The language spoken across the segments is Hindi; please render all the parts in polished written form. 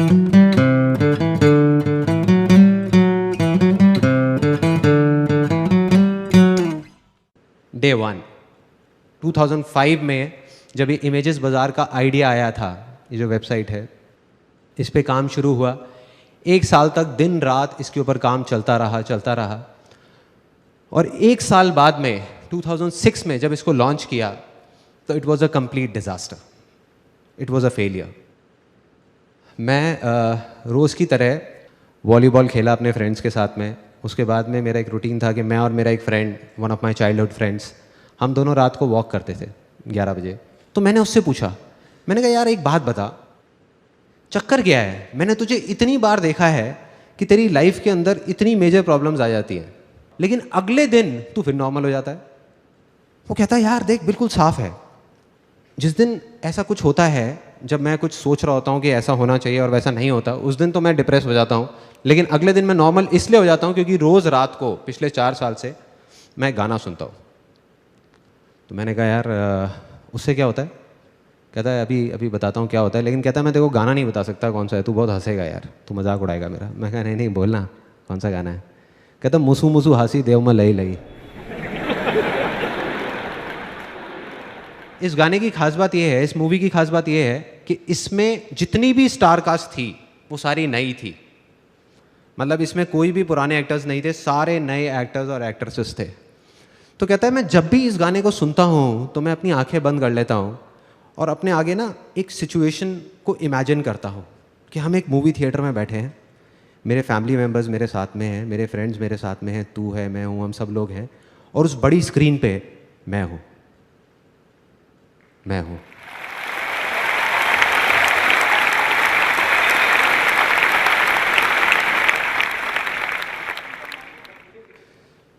डे 1 2005 में जब ये इमेजेस बाज़ार का आइडिया आया था, ये जो वेबसाइट है, इस पे काम शुरू हुआ। 1 साल तक दिन रात इसके ऊपर काम चलता रहा। और 1 साल बाद में 2006 में जब इसको लॉन्च किया तो it was a complete disaster, it was a failure. मैं रोज़ की तरह वॉलीबॉल खेला अपने फ्रेंड्स के साथ में। उसके बाद में मेरा एक रूटीन था कि मैं और मेरा एक friend, one of my childhood friends, हम दोनों रात को वॉक करते थे 11 बजे। तो मैंने उससे पूछा, मैंने कहा यार एक बात बता, चक्कर क्या है? मैंने तुझे इतनी बार देखा है कि तेरी लाइफ के अंदर इतनी मेजर प्रॉब्लम्स आ जाती हैं, लेकिन अगले दिन तू फिर नॉर्मल हो जाता है। वो कहता है यार देख बिल्कुल साफ है, जिस दिन ऐसा कुछ होता है, जब मैं कुछ सोच रहा होता हूँ कि ऐसा होना चाहिए और वैसा नहीं होता, उस दिन तो मैं डिप्रेस हो जाता हूँ, लेकिन अगले दिन मैं नॉर्मल इसलिए हो जाता हूँ क्योंकि रोज़ रात को पिछले 4 साल से मैं गाना सुनता हूँ। तो मैंने कहा यार उससे क्या होता है? कहता है अभी बताता हूँ क्या होता है, लेकिन कहता है मैं तेरे को गाना नहीं बता सकता कौन सा है, तू बहुत हंसेगा यार, तू मजाक उड़ाएगा मेरा। मैं कहा नहीं बोलना कौन सा गाना है। कहता मुसू मुसू हासी देव में लई लई। इस गाने की खास बात यह है, इस मूवी की खास बात यह है कि इसमें जितनी भी स्टार कास्ट थी वो सारी नई थी। मतलब इसमें कोई भी पुराने एक्टर्स नहीं थे, सारे नए एक्टर्स और एक्ट्रेसेस थे। तो कहता है मैं जब भी इस गाने को सुनता हूँ तो मैं अपनी आंखें बंद कर लेता हूँ और अपने आगे ना एक सिचुएशन को इमेजिन करता हूँ कि हम एक मूवी थिएटर में बैठे हैं, मेरे फैमिली मेम्बर्स मेरे साथ में हैं, मेरे फ्रेंड्स मेरे साथ में हैं, तू है, मैं हूँ, हम सब लोग हैं, और उस बड़ी स्क्रीन पे मैं हूँ।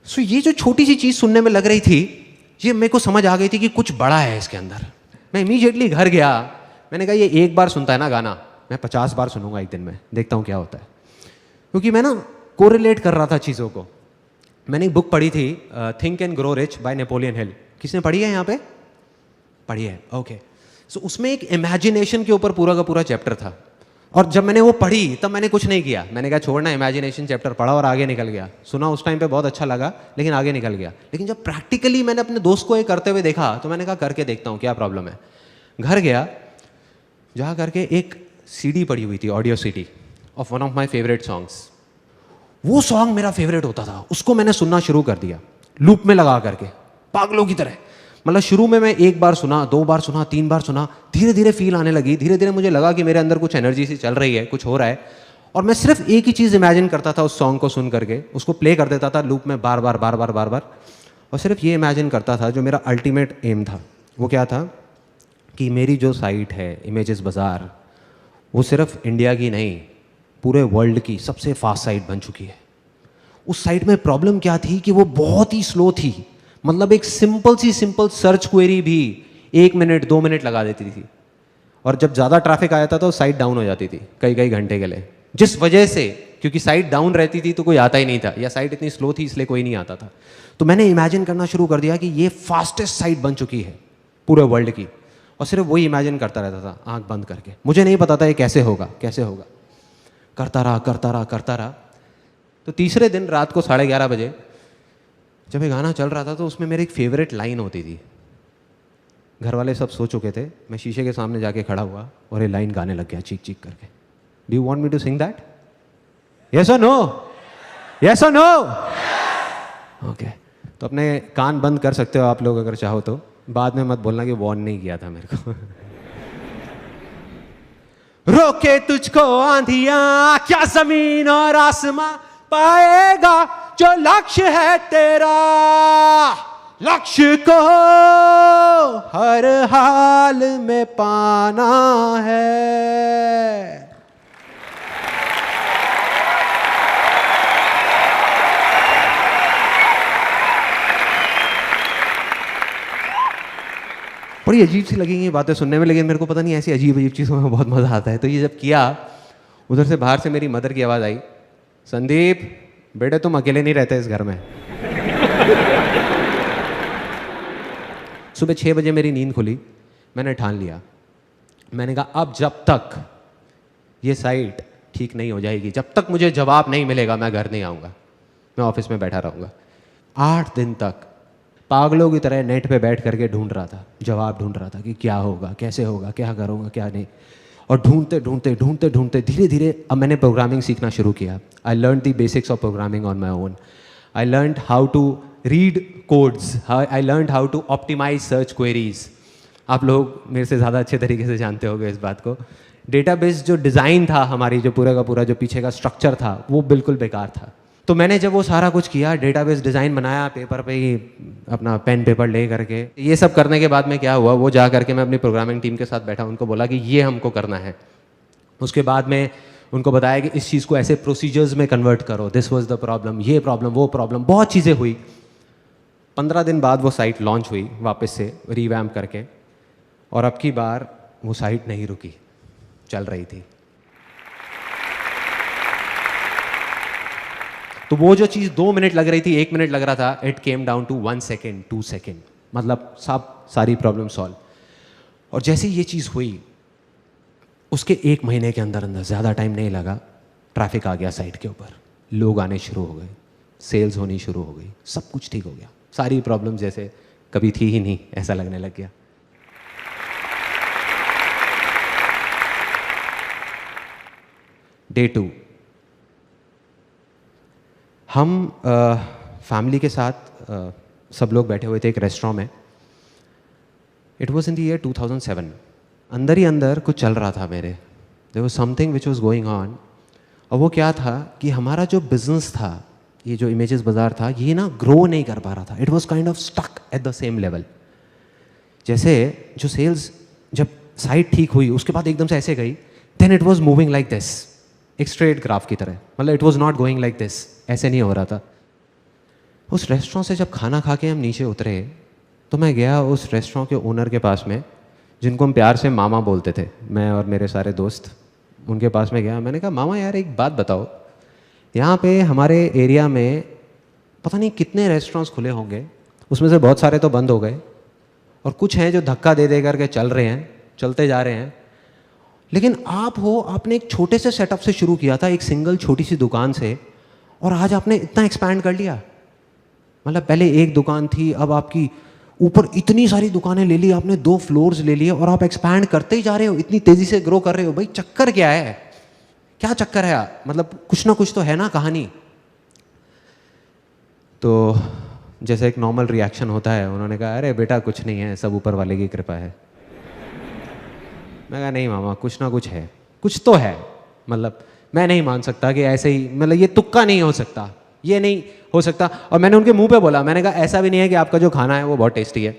सो ये जो छोटी सी चीज़ सुनने में लग रही थी, ये मेरे को समझ आ गई थी कि कुछ बड़ा है इसके अंदर। मैं इमीडिएटली घर गया, मैंने कहा ये एक बार सुनता है ना गाना, मैं 50 बार सुनूंगा एक दिन में, देखता हूँ क्या होता है। क्योंकि मैं ना कोरिलेट कर रहा था चीज़ों को। मैंने एक बुक पढ़ी थी, think and grow rich by Napoleon Hill. किसने पढ़ी है यहाँ पे? पढ़ी है, ओके। सो उसमें एक इमेजिनेशन के ऊपर पूरा का पूरा चैप्टर था, और जब मैंने वो पढ़ी तब मैंने कुछ नहीं किया। मैंने कहा छोड़ना, इमेजिनेशन चैप्टर पढ़ा और आगे निकल गया। सुना उस टाइम पे बहुत अच्छा लगा, लेकिन आगे निकल गया। लेकिन जब प्रैक्टिकली मैंने अपने दोस्त को ये करते हुए देखा तो मैंने कहा करके देखता हूँ क्या प्रॉब्लम है। घर गया, जा करके एक सीडी पड़ी हुई थी, audio CD of one of my favourite songs. वो सॉन्ग मेरा फेवरेट होता था, उसको मैंने सुनना शुरू कर दिया लूप में लगा करके, पागलों की तरह। मतलब शुरू में मैं 1 बार सुना, 2 बार सुना, 3 बार सुना, धीरे धीरे फील आने लगी। धीरे धीरे मुझे लगा कि मेरे अंदर कुछ एनर्जी सी चल रही है, कुछ हो रहा है। और मैं सिर्फ एक ही चीज़ इमेजिन करता था उस सॉन्ग को सुन करके, उसको प्ले कर देता था लूप में बार बार, और सिर्फ ये इमेजिन करता था जो मेरा अल्टीमेट एम था। वो क्या था कि मेरी जो साइट है इमेजेस बाज़ार, वो सिर्फ इंडिया की नहीं, पूरे वर्ल्ड की सबसे फास्ट साइट बन चुकी है। उस साइट में प्रॉब्लम क्या थी कि वो बहुत ही स्लो थी। मतलब एक सिंपल सर्च क्वेरी भी 1 मिनट 2 मिनट लगा देती थी, और जब ज़्यादा ट्रैफिक आया था तो साइट डाउन हो जाती थी कई घंटे के लिए। जिस वजह से, क्योंकि साइट डाउन रहती थी तो कोई आता ही नहीं था, या साइट इतनी स्लो थी इसलिए कोई नहीं आता था। तो मैंने इमेजिन करना शुरू कर दिया कि ये फास्टेस्ट साइट बन चुकी है पूरे वर्ल्ड की, और सिर्फ वही इमेजिन करता रहता था आंख बंद करके। मुझे नहीं पता था ये कैसे होगा। करता रहा। तो तीसरे दिन रात को 11:30 बजे जब ये गाना चल रहा था तो उसमें मेरी एक फेवरेट लाइन होती थी। घर वाले सब सो चुके थे, मैं शीशे के सामने जाके खड़ा हुआ और ये लाइन गाने लग गया चीख करके। Do you want me to sing that? Yes और नो? यस और नो? ओके। तो अपने कान बंद कर सकते हो आप लोग अगर चाहो तो, बाद में मत बोलना कि वार्न नहीं किया था मेरे को। रोके तुझको आंधियां क्या जमीन और आसमां, पाएगा जो लक्ष्य है तेरा। लक्ष्य को हर हाल में पाना है। बड़ी अजीब सी लगेंगी ये बातें सुनने में, लेकिन मेरे को पता नहीं ऐसी अजीब चीज़ों में बहुत मज़ा आता है। तो ये जब किया, उधर से बाहर से मेरी मदर की आवाज़ आई, संदीप बेटे तुम अकेले नहीं रहते इस घर में। सुबह 6 बजे मेरी नींद खुली। मैंने ठान लिया, मैंने कहा अब जब तक ये साइट ठीक नहीं हो जाएगी, जब तक मुझे जवाब नहीं मिलेगा मैं घर नहीं आऊँगा, मैं ऑफिस में बैठा रहूँगा। 8 दिन तक पागलों की तरह नेट पे बैठ करके ढूंढ रहा था, जवाब ढूंढ रहा था कि क्या होगा, कैसे होगा, क्या करूँगा, क्या नहीं। और ढूंढते ढूंढते ढूंढते ढूंढते धीरे धीरे अब मैंने प्रोग्रामिंग सीखना शुरू किया। I learn the basics of programming on my own. I learn how to read codes, I learn how to optimize search queries. आप लोग मेरे से ज़्यादा अच्छे तरीके से जानते होंगे इस बात को। डेटाबेस जो डिज़ाइन था हमारी, जो पूरा का पूरा जो पीछे का स्ट्रक्चर था, वो बिल्कुल बेकार था। तो मैंने जब वो सारा कुछ किया, डेटाबेस डिज़ाइन बनाया पेपर पे ही, अपना पेन पेपर ले करके, ये सब करने के बाद में क्या हुआ, वो जा करके मैं अपनी प्रोग्रामिंग टीम के साथ बैठा, उनको बोला कि ये हमको करना है। उसके बाद में उनको बताया कि इस चीज़ को ऐसे प्रोसीजर्स में कन्वर्ट करो, दिस वाज द प्रॉब्लम, ये प्रॉब्लम, वो प्रॉब्लम, बहुत चीज़ें हुई। 15 दिन बाद वो साइट लॉन्च हुई वापस से रीवैम्प करके, और अब की बार वो साइट नहीं रुकी, चल रही थी। तो वो जो चीज़ 2 मिनट लग रही थी, 1 मिनट लग रहा था, it came down to 1 second, 2 second, मतलब सारी प्रॉब्लम सॉल्व। और जैसे ये चीज़ हुई, उसके 1 महीने के अंदर अंदर, ज़्यादा टाइम नहीं लगा, ट्रैफिक आ गया साइट के ऊपर, लोग आने शुरू हो गए, सेल्स होनी शुरू हो गई, सब कुछ ठीक हो गया, सारी प्रॉब्लम जैसे कभी थी ही नहीं ऐसा लगने लग गया। डे 2, हम फैमिली के साथ सब लोग बैठे हुए थे एक रेस्टोरेंट में। It was in the year 2007। अंदर ही अंदर कुछ चल रहा था मेरे, there was something which was going on. और वो क्या था कि हमारा जो बिजनेस था, ये जो इमेजेस बाजार था, ये ना ग्रो नहीं कर पा रहा था। It was kind of stuck at the same level. जैसे जो सेल्स जब साइट ठीक हुई उसके बाद एकदम से ऐसे गई, then it was moving like this, एक स्ट्रेट ग्राफ की तरह, मतलब it was not going like this, ऐसे नहीं हो रहा था। उस रेस्टोरेंट से जब खाना खा के हम नीचे उतरे, तो मैं गया उस रेस्टोरेंट के ओनर के पास में, जिनको हम प्यार से मामा बोलते थे, मैं और मेरे सारे दोस्त। उनके पास में गया, मैंने कहा मामा यार एक बात बताओ, यहाँ पे हमारे एरिया में पता नहीं कितने रेस्टोरेंट्स खुले होंगे, उसमें से बहुत सारे तो बंद हो गए और कुछ हैं जो धक्का दे दे करके चल रहे हैं, चलते जा रहे हैं। लेकिन आप हो, आपने एक छोटे से सेटअप से शुरू किया था, एक सिंगल छोटी सी दुकान से, और आज आपने इतना एक्सपैंड कर लिया। मतलब पहले एक दुकान थी, अब आपकी ऊपर इतनी सारी दुकानें ले ली आपने, 2 फ्लोर्स ले लिए, और आप एक्सपैंड करते ही जा रहे हो, इतनी तेजी से ग्रो कर रहे हो। भाई चक्कर क्या है, क्या चक्कर है? मतलब कुछ ना कुछ तो है ना कहानी। तो जैसे एक नॉर्मल रिएक्शन होता है, उन्होंने कहा अरे बेटा कुछ नहीं है, सब ऊपर वाले की कृपा है। मैं कहा नहीं मामा, कुछ ना कुछ है, कुछ तो है। मतलब मैं नहीं मान सकता कि ऐसे ही, मतलब ये तुक्का नहीं हो सकता, ये नहीं हो सकता। और मैंने उनके मुंह पे बोला, मैंने कहा ऐसा भी नहीं है कि आपका जो खाना है वो बहुत टेस्टी है।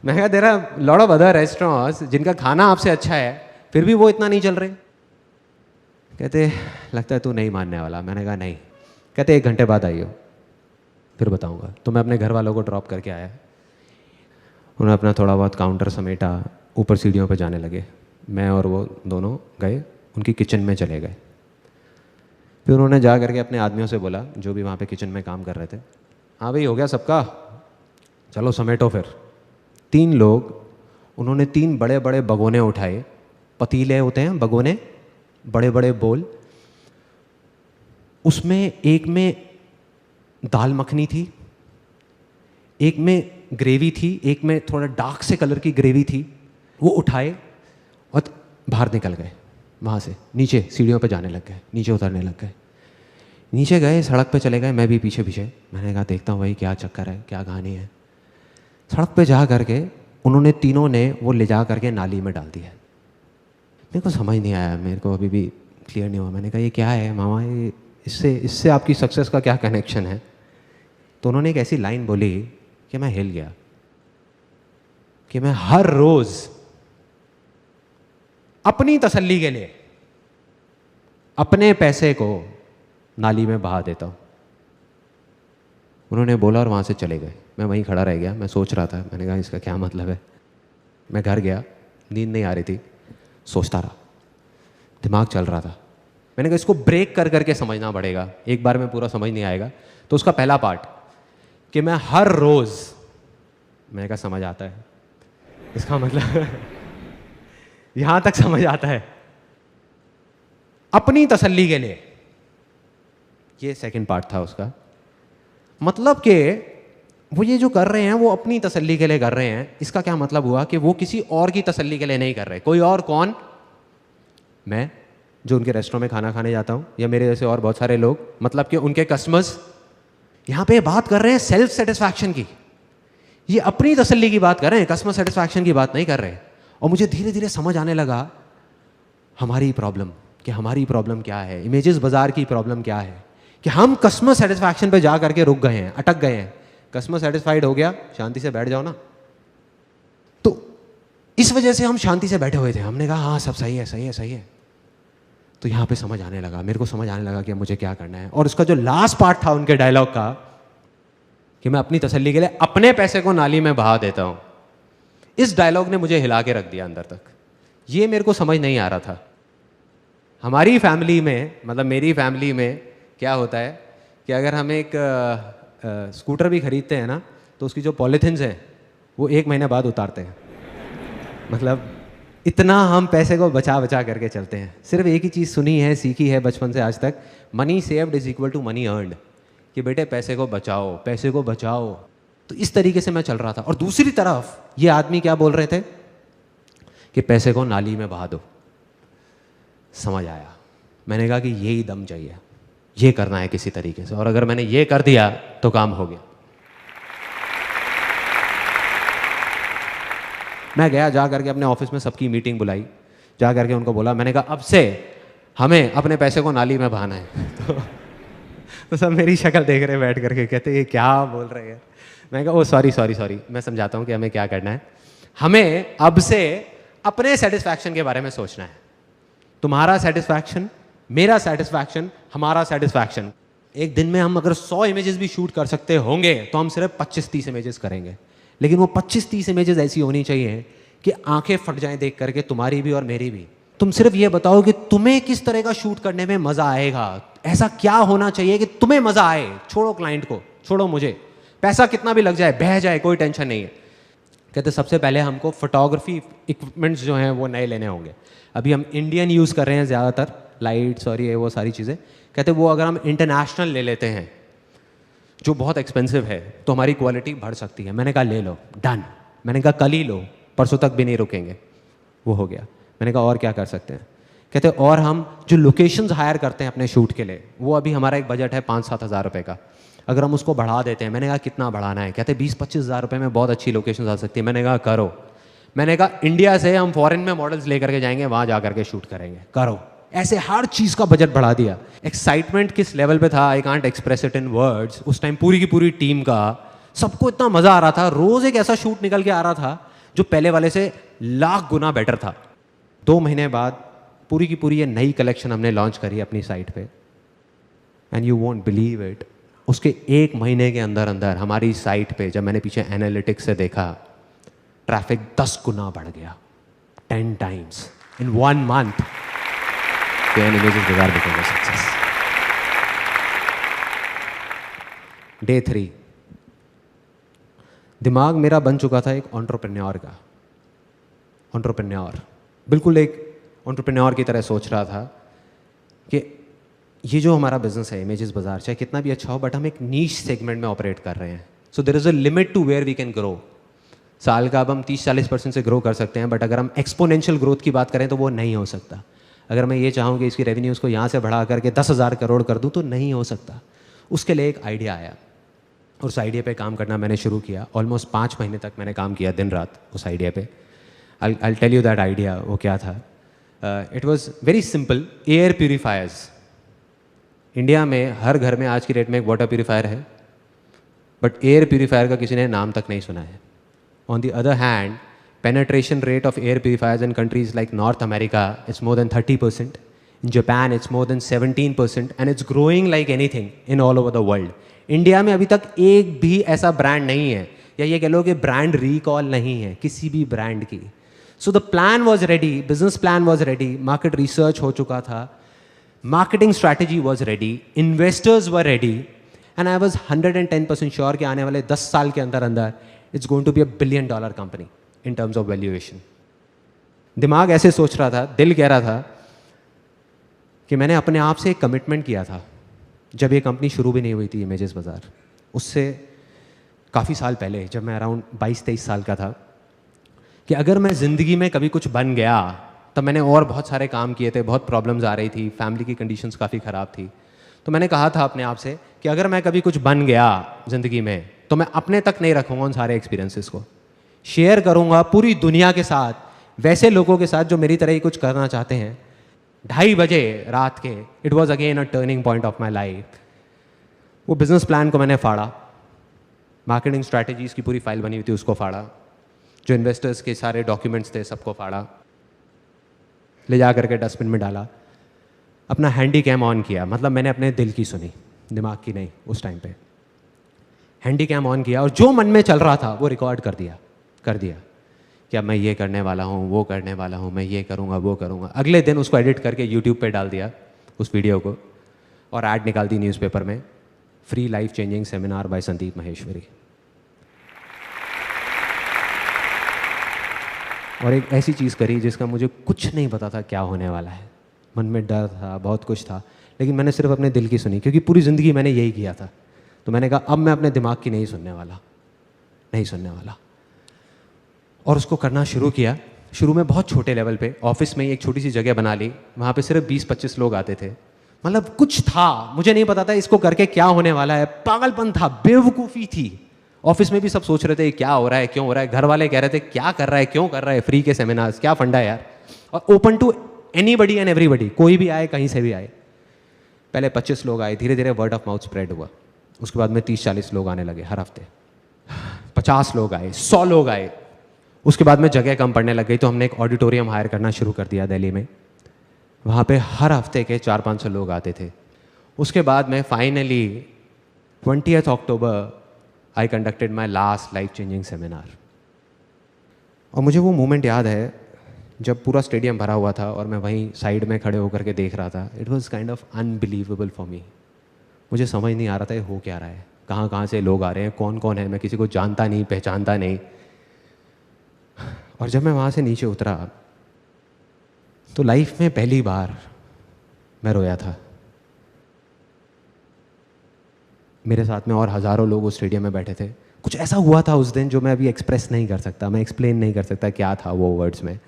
मैं कहा there are lot of other restaurants जिनका खाना आपसे अच्छा है, फिर भी वो इतना नहीं चल रहे। कहते लगता है तू नहीं मानने वाला। मैंने कहा नहीं। कहते 1 घंटे बाद आइयो, फिर बताऊंगा। तो मैं अपने घर वालों को ड्रॉप करके आया, उन्होंने अपना थोड़ा बहुत काउंटर समेटा, ऊपर सीढ़ियों पर जाने लगे। मैं और वो दोनों गए उनकी किचन में चले गए। फिर उन्होंने जा करके अपने आदमियों से बोला, जो भी वहाँ पे किचन में काम कर रहे थे, हाँ भाई हो गया सबका, चलो समेटो फिर। 3 लोग, उन्होंने 3 बड़े बड़े भगोने उठाए, पतीले होते हैं भगोने, बड़े बड़े बोल, उसमें एक में दाल मखनी थी, एक में ग्रेवी थी, एक में थोड़ा डार्क से कलर की ग्रेवी थी। वो उठाए और बाहर निकल गए, वहाँ से नीचे सीढ़ियों पे जाने लग गए, नीचे उतरने लग गए। नीचे गए, सड़क पे चले गए, मैं भी पीछे पीछे। मैंने कहा देखता हूँ भाई क्या चक्कर है, क्या कहानी है। सड़क पे जा करके उन्होंने तीनों ने वो ले जा करके नाली में डाल दिया। मेरे को समझ नहीं आया, मेरे को अभी भी क्लियर नहीं हुआ। मैंने कहा ये क्या है मामा, ये इससे आपकी सक्सेस का क्या कनेक्शन है? तो उन्होंने एक ऐसी लाइन बोली कि मैं हिल गया, कि मैं हर रोज अपनी तसल्ली के लिए अपने पैसे को नाली में बहा देता हूं। उन्होंने बोला और वहां से चले गए। मैं वहीं खड़ा रह गया, मैं सोच रहा था, मैंने कहा इसका क्या मतलब है। मैं घर गया, नींद नहीं आ रही थी, सोचता रहा, दिमाग चल रहा था। मैंने कहा इसको ब्रेक कर करके समझना पड़ेगा, एक बार में पूरा समझ नहीं आएगा। तो उसका पहला पार्ट कि मैं हर रोज, मैंने कहा समझ आता है इसका मतलब यहां तक समझ आता है। अपनी तसल्ली के लिए, ये सेकंड पार्ट था उसका। मतलब कि वो ये जो कर रहे हैं वो अपनी तसल्ली के लिए कर रहे हैं। इसका क्या मतलब हुआ कि वो किसी और की तसल्ली के लिए नहीं कर रहे। कोई और कौन? मैं, जो उनके रेस्टोरेंट में खाना खाने जाता हूं, या मेरे जैसे और बहुत सारे लोग, मतलब कि उनके कस्टमर्स। यहां पे बात कर रहे हैं सेल्फ सेटिस्फैक्शन की, ये अपनी तसल्ली की बात कर रहे हैं, कस्टमर सेटिस्फैक्शन की बात नहीं कर रहे। और मुझे धीरे धीरे समझ आने लगा हमारी प्रॉब्लम, कि हमारी प्रॉब्लम क्या है, इमेजेस बाजार की प्रॉब्लम क्या है, कि हम कस्टमर सेटिस्फैक्शन पे जा करके रुक गए हैं, अटक गए हैं। कस्टमर सेटिस्फाइड हो गया, शांति से बैठ जाओ ना। तो इस वजह से हम शांति से बैठे हुए थे। हमने कहा हाँ सब सही है, सही है, सही है। तो यहां पे समझ आने लगा, मेरे को समझ आने लगा कि मुझे क्या करना है। और उसका जो लास्ट पार्ट था उनके डायलॉग का, कि मैं अपनी तसल्ली के लिए अपने पैसे को नाली में बहा देता हूं, इस डायलॉग ने मुझे हिला के रख दिया अंदर तक। ये मेरे को समझ नहीं आ रहा था। हमारी फैमिली में, मतलब मेरी फैमिली में क्या होता है कि अगर हम एक स्कूटर भी खरीदते हैं ना, तो उसकी जो पॉलीथिन्स हैं वो 1 महीने बाद उतारते हैं। मतलब इतना हम पैसे को बचा बचा करके चलते हैं। सिर्फ एक ही चीज़ सुनी है, सीखी है बचपन से आज तक, money saved is equal to money earned, कि बेटे पैसे को बचाओ, पैसे को बचाओ। तो इस तरीके से मैं चल रहा था। और दूसरी तरफ ये आदमी क्या बोल रहे थे कि पैसे को नाली में बहा दो। समझ आया। मैंने कहा कि यही दम चाहिए, ये करना है किसी तरीके से, और अगर मैंने ये कर दिया तो काम हो गया। मैं गया, जा करके अपने ऑफिस में सबकी मीटिंग बुलाई, जा करके उनको बोला, मैंने कहा अब से हमें अपने पैसे को नाली में बहाना है। तो सब मेरी शक्ल देख रहे बैठ करके, कहते ये क्या बोल रहे हैं। मैं कहा ओ सॉरी सॉरी सॉरी, मैं समझाता हूँ कि हमें क्या करना है। हमें अब से अपने सेटिस्फैक्शन के बारे में सोचना है। तुम्हारा सेटिस्फैक्शन, मेरा सेटिस्फैक्शन, हमारा सेटिस्फैक्शन। एक दिन में हम अगर 100 इमेजेस भी शूट कर सकते होंगे तो हम सिर्फ 25-30 इमेजेस करेंगे। लेकिन वो 25-30 इमेजेस ऐसी होनी चाहिए कि आंखें फट जाएं देख करके, तुम्हारी भी और मेरी भी। तुम सिर्फ ये बताओ कि तुम्हें किस तरह का शूट करने में मजा आएगा, ऐसा क्या होना चाहिए कि तुम्हें मजा आए। छोड़ो क्लाइंट को, छोड़ो मुझे, पैसा कितना भी लग जाए, बह जाए, कोई टेंशन नहीं है। कहते सबसे पहले हमको फोटोग्राफी इक्विपमेंट्स जो हैं वो नए लेने होंगे। अभी हम इंडियन यूज़ कर रहे हैं ज़्यादातर, लाइट्स और ये वो सारी चीज़ें। कहते वो अगर हम इंटरनेशनल ले लेते हैं जो बहुत एक्सपेंसिव है तो हमारी क्वालिटी बढ़ सकती है। मैंने कहा ले लो, डन। मैंने कहा कल ही लो, परसों तक भी नहीं रुकेंगे। वो हो गया। मैंने कहा और क्या कर सकते हैं। कहते और हम जो लोकेशंस हायर करते हैं अपने शूट के लिए, वो अभी हमारा एक बजट है 5-7 हज़ार रुपये का, अगर हम उसको बढ़ा देते हैं। मैंने कहा कितना बढ़ाना है। कहते 20-25 हज़ार रुपये में बहुत अच्छी लोकेशन आ सकती है। मैंने कहा करो। मैंने कहा इंडिया से हम फॉरेन में मॉडल्स लेकर के जाएंगे, वहाँ जा करके शूट करेंगे, करो। ऐसे हर चीज़ का बजट बढ़ा दिया। एक्साइटमेंट किस लेवल पे था, I can't express it in words. उस टाइम पूरी की पूरी टीम का, सबको इतना मज़ा आ रहा था। रोज़ एक ऐसा शूट निकल के आ रहा था जो पहले वाले से लाख गुना बेटर था। 2 महीने बाद पूरी की पूरी ये नई कलेक्शन हमने लॉन्च करी अपनी साइट पे, and you won't believe it, उसके 1 महीने के अंदर अंदर हमारी साइट पे, जब मैंने पीछे एनालिटिक्स से देखा, ट्रैफिक 10 गुना बढ़ गया, 10 टाइम्स इन 1 मंथ। इमेजेस बाजार बिकेम अ सक्सेस। डे 3, दिमाग मेरा बन चुका था एक एंटरप्रेन्योर का। एंटरप्रेन्योर, बिल्कुल एक एंटरप्रेन्योर की तरह सोच रहा था कि ये जो हमारा बिजनेस है इमेजेस बाजार, चाहे कितना भी अच्छा हो, बट हम एक नीश सेगमेंट में ऑपरेट कर रहे हैं। So there is a limit to where we can grow. साल का अब हम 30-40% से ग्रो कर सकते हैं, बट अगर हम एक्सपोनेंशियल ग्रोथ की बात करें तो वो नहीं हो सकता। अगर मैं ये चाहूँ कि इसकी रेवेन्यूज को यहाँ से बढ़ा करके 10,000 करोड़ कर दूँ तो नहीं हो सकता। उसके लिए एक आइडिया आया और उस आइडिया पे काम करना मैंने शुरू किया। ऑलमोस्ट 5 महीने तक मैंने काम किया दिन रात उस आइडिया पे। I'll tell you that idea, वो क्या था। It was very simple. Air purifiers, India में हर घर में आज की डेट में एक वाटर प्यूरीफायर है, बट एयर प्यूरीफायर का किसी ने नाम तक नहीं सुना है। On the other hand, penetration rate of air purifiers in countries like North America is more than 30%. In Japan, it's more than 17%, and it's growing like anything in all over the world. India में अभी तक एक भी ऐसा ब्रांड नहीं है, या ये कह लो कि ब्रांड रिकॉल नहीं है किसी भी ब्रांड की। So the plan was ready, business plan was ready, market research हो चुका था, marketing strategy was ready, investors were ready, and I was 110% sure कि आने वाले 10 साल के अंदर अंदर it's going to be a $1 billion company in terms of valuation. दिमाग ऐसे सोच रहा था, दिल कह रहा था कि मैंने अपने आप से एक कमिटमेंट किया था जब ये कंपनी शुरू भी नहीं हुई थी, इमेजेस बाज़ार, उससे काफ़ी साल पहले, जब मैं अराउंड 22-23 साल का था, कि अगर मैं ज़िंदगी में कभी कुछ बन गया, तब मैंने और बहुत सारे काम किए थे, बहुत प्रॉब्लम्स आ रही थी, फैमिली की कंडीशंस काफ़ी ख़राब थी, तो मैंने कहा था अपने आप से कि अगर मैं कभी कुछ बन गया ज़िंदगी में, तो मैं अपने तक नहीं रखूँगा उन सारे एक्सपीरियंसेस को, शेयर करूँगा पूरी दुनिया के साथ, वैसे लोगों के साथ जो मेरी तरह ही कुछ करना चाहते हैं। 2:30 बजे रात के, it was again a turning point of my life. वो बिजनेस प्लान को मैंने फाड़ा, मार्केटिंग स्ट्रैटेजीज़ की पूरी फाइल बनी हुई थी उसको फाड़ा, जो इन्वेस्टर्स के सारे डॉक्यूमेंट्स थे सबको फाड़ा, ले जा करके डस्टबिन में डाला, अपना हैंडी कैम ऑन किया, मतलब मैंने अपने दिल की सुनी, दिमाग की नहीं। उस टाइम पे हैंडी कैम ऑन किया और जो मन में चल रहा था वो रिकॉर्ड कर दिया कि अब मैं ये करने वाला हूँ, वो करने वाला हूँ, मैं ये करूँगा, वो करूँगा। अगले दिन उसको एडिट करके यूट्यूब पे डाल दिया उस वीडियो को, और ऐड निकाल दी न्यूज़पेपर में, free life changing seminar by Sandeep Maheshwari. और एक ऐसी चीज़ करी जिसका मुझे कुछ नहीं पता था क्या होने वाला है, मन में डर था, बहुत कुछ था, लेकिन मैंने सिर्फ अपने दिल की सुनी, क्योंकि पूरी ज़िंदगी मैंने यही किया था। तो मैंने कहा अब मैं अपने दिमाग की नहीं सुनने वाला। और उसको करना शुरू किया। शुरू में बहुत छोटे लेवल पे, ऑफिस में ही एक छोटी सी जगह बना ली, वहाँ पे सिर्फ 20-25 लोग आते थे, मतलब कुछ था, मुझे नहीं पता था इसको करके क्या होने वाला है, पागलपन था, बेवकूफ़ी थी। ऑफिस में भी सब सोच रहे थे क्या हो रहा है, क्यों हो रहा है, घर वाले कह रहे थे क्या कर रहा है, क्यों कर रहा है, फ्री के सेमिनार्स, क्या फंडा है यार, और open to anybody and everybody, कोई भी आए, कहीं से भी आए। पहले 25 लोग आए, धीरे धीरे वर्ड ऑफ माउथ स्प्रेड हुआ, उसके बाद में 30-40 लोग आने लगे हर हफ्ते, 50 लोग आए, 100 लोग आए। उसके बाद में जगह कम पड़ने लग गई, तो हमने एक ऑडिटोरियम हायर करना शुरू कर दिया दिल्ली में, वहाँ पे हर हफ्ते के 400-500 लोग आते थे। उसके बाद में finally 20th October I conducted my last life changing seminar. और मुझे वो मोमेंट याद है जब पूरा स्टेडियम भरा हुआ था और मैं वहीं साइड में खड़े होकर के देख रहा था। It was kind of unbelievable for me. मुझे समझ नहीं आ रहा था ये हो क्या रहा है, कहाँ कहाँ से लोग आ रहे हैं, कौन कौन है, मैं किसी को जानता नहीं, पहचानता नहीं। और जब मैं वहाँ से नीचे उतरा तो लाइफ में पहली बार मैं रोया था। मेरे साथ में और हज़ारों लोग उस स्टेडियम में बैठे थे। कुछ ऐसा हुआ था उस दिन जो मैं अभी एक्सप्रेस नहीं कर सकता, मैं एक्सप्लेन नहीं कर सकता क्या था वो वर्ड्स में,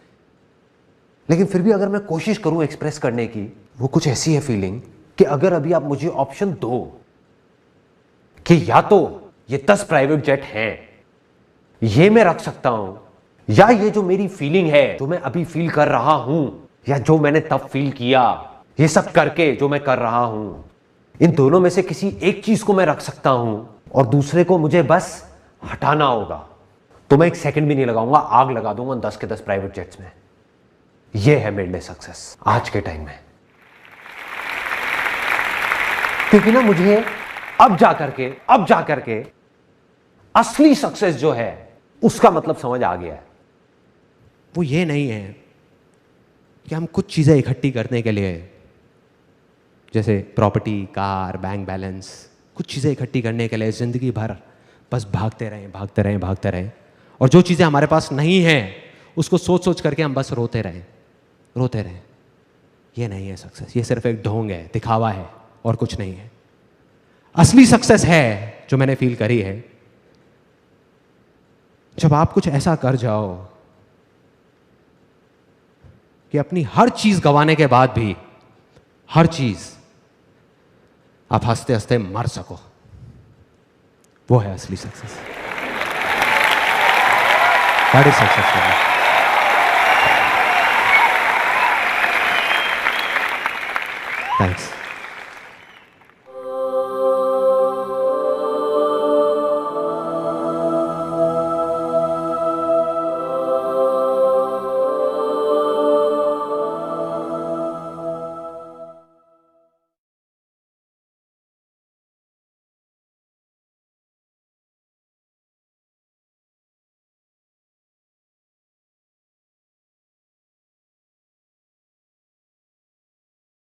लेकिन फिर भी अगर मैं कोशिश करूं एक्सप्रेस करने की, वो कुछ ऐसी है फीलिंग कि अगर अभी आप मुझे ऑप्शन दो कि या तो ये 10 प्राइवेट जेट हैं, ये मैं रख सकता हूं, या ये जो मेरी फीलिंग है, जो मैं अभी फील कर रहा हूं, या जो मैंने तब फील किया, ये सब करके जो मैं कर रहा हूं, इन दोनों में से किसी एक चीज को मैं रख सकता हूं और दूसरे को मुझे बस हटाना होगा, तो मैं एक सेकंड भी नहीं लगाऊंगा, आग लगा दूंगा 10 के 10 प्राइवेट जेट्स में। ये है मेरे लिए सक्सेस आज के टाइम में। क्योंकि ना मुझे अब जाकर के असली सक्सेस जो है उसका मतलब समझ आ गया है। वो ये नहीं है कि हम कुछ चीजें इकट्ठी करने के लिए, जैसे प्रॉपर्टी, कार, बैंक बैलेंस, कुछ चीज़ें इकट्ठी करने के लिए ज़िंदगी भर बस भागते रहें, और जो चीज़ें हमारे पास नहीं हैं उसको सोच सोच करके हम बस रोते रहें। ये नहीं है सक्सेस, ये सिर्फ एक ढोंग है, दिखावा है और कुछ नहीं है। असली सक्सेस है जो मैंने फील करी है, जब आप कुछ ऐसा कर जाओ कि अपनी हर चीज़ गंवाने के बाद भी, हर चीज़, आप हंसते हंसते मर सको, वो है असली success. That is success for me. Thanks.